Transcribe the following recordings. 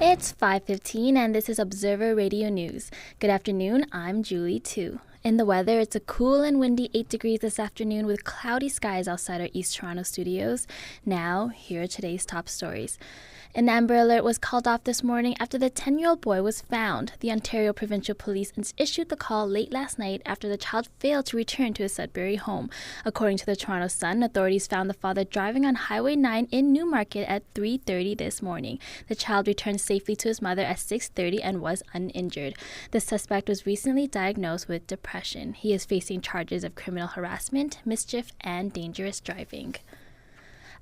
It's 5:15 and this is Observer Radio News. Good afternoon, I'm Julie Tu. In the weather, it's a cool and windy 8 degrees this afternoon with cloudy skies outside our East Toronto studios. Now, here are today's top stories. An Amber Alert was called off this morning after the 10-year-old boy was found. The Ontario Provincial Police issued the call late last night after the child failed to return to his Sudbury home. According to the Toronto Sun, authorities found the father driving on Highway 9 in Newmarket at 3:30 this morning. The child returned safely to his mother at 6:30 and was uninjured. The suspect was recently diagnosed with depression. He is facing charges of criminal harassment, mischief, and dangerous driving.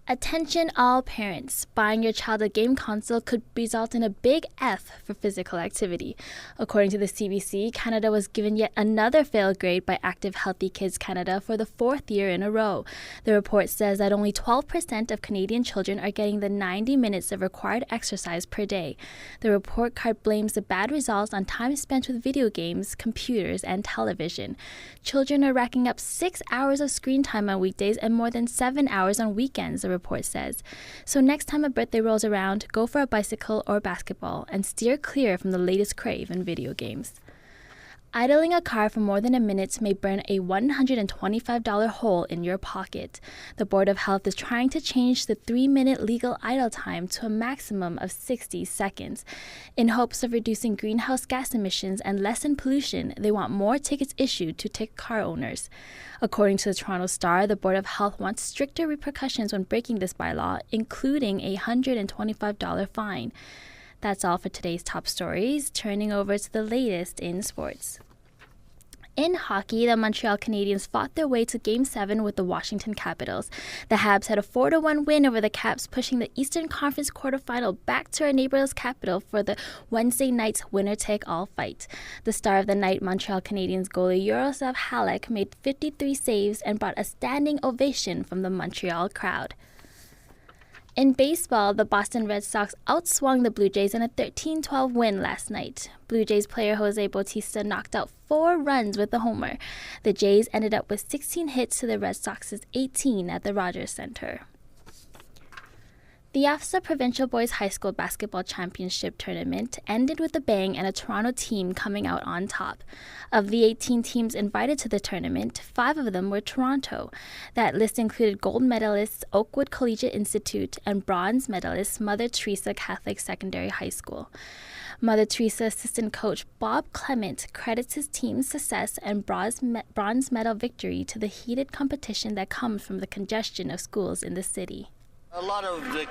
Attention all parents. Buying your child a game console could result in a big F for physical activity. According to the CBC, Canada was given yet another fail grade by Active Healthy Kids Canada for the 4th year in a row. The report says that only 12% of Canadian children are getting the 90 minutes of required exercise per day. The report card blames the bad results on time spent with video games, computers, and television. Children are racking up 6 hours of screen time on weekdays and more than 7 hours on weekends, the report says. So next time a birthday rolls around, go for a bicycle or basketball and steer clear from the latest crave in video games. Idling a car for more than a minute may burn a $125 hole in your pocket. The Board of Health is trying to change the 3-minute legal idle time to a maximum of 60 seconds. In hopes of reducing greenhouse gas emissions and lessen pollution, they want more tickets issued to car owners. According to the Toronto Star, the Board of Health wants stricter repercussions when breaking this bylaw, including a $125 fine. That's all for today's top stories. Turning over to the latest in sports. In hockey, the Montreal Canadiens fought their way to Game 7 with the Washington Capitals. The Habs had a 4-1 win over the Caps, pushing the Eastern Conference quarterfinal back to our neighbor's capital for the Wednesday night's winner-take-all fight. The star of the night, Montreal Canadiens goalie Jaroslav Halak, made 53 saves and brought a standing ovation from the Montreal crowd. In baseball, the Boston Red Sox outswung the Blue Jays in a 13-12 win last night. Blue Jays player Jose Bautista knocked out 4 runs with a homer. The Jays ended up with 16 hits to the Red Sox's 18 at the Rogers Center. The OFSA Provincial Boys High School Basketball Championship Tournament ended with a bang and a Toronto team coming out on top. Of the 18 teams invited to the tournament, 5 of them were Toronto. That list included gold medalists Oakwood Collegiate Institute and bronze medalists Mother Teresa Catholic Secondary High School. Mother Teresa assistant coach Bob Clement credits his team's success and bronze medal victory to the heated competition that comes from the congestion of schools in the city. A lot of the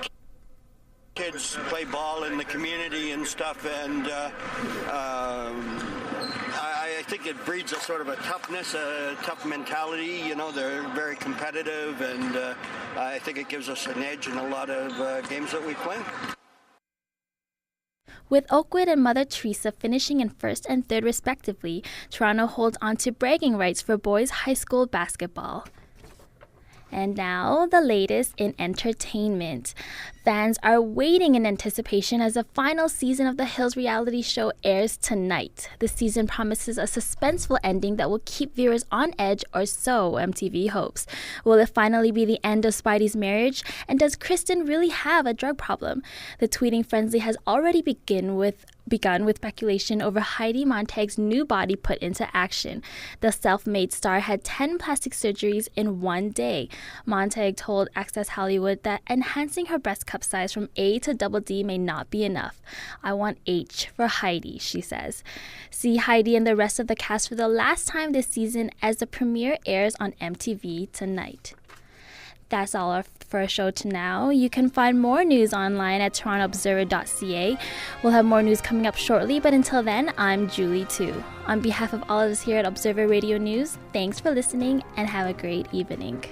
kids play ball in the community and stuff, and I think it breeds a sort of a toughness, a tough mentality. You know, they're very competitive, and I think it gives us an edge in a lot of games that we play. With Oakwood and Mother Teresa finishing in 1st and 3rd respectively, Toronto holds on to bragging rights for boys high school basketball. And now, the latest in entertainment. Fans are waiting in anticipation as the final season of The Hills reality show airs tonight. The season promises a suspenseful ending that will keep viewers on edge, or so MTV hopes. Will it finally be the end of Spidey's marriage? And does Kristen really have a drug problem? The tweeting frenzy has already begun with speculation over Heidi Montag's new body put into action. The self-made star had 10 plastic surgeries in one day. Montag told Access Hollywood that enhancing her breast cup size from A to double D may not be enough. I want H for Heidi, she says. See Heidi and the rest of the cast for the last time this season as the premiere airs on MTV tonight. That's all for our show to now. You can find more news online at torontoobserver.ca. We'll have more news coming up shortly, but until then, I'm Julie Tu. On behalf of all of us here at Observer Radio News, thanks for listening and have a great evening.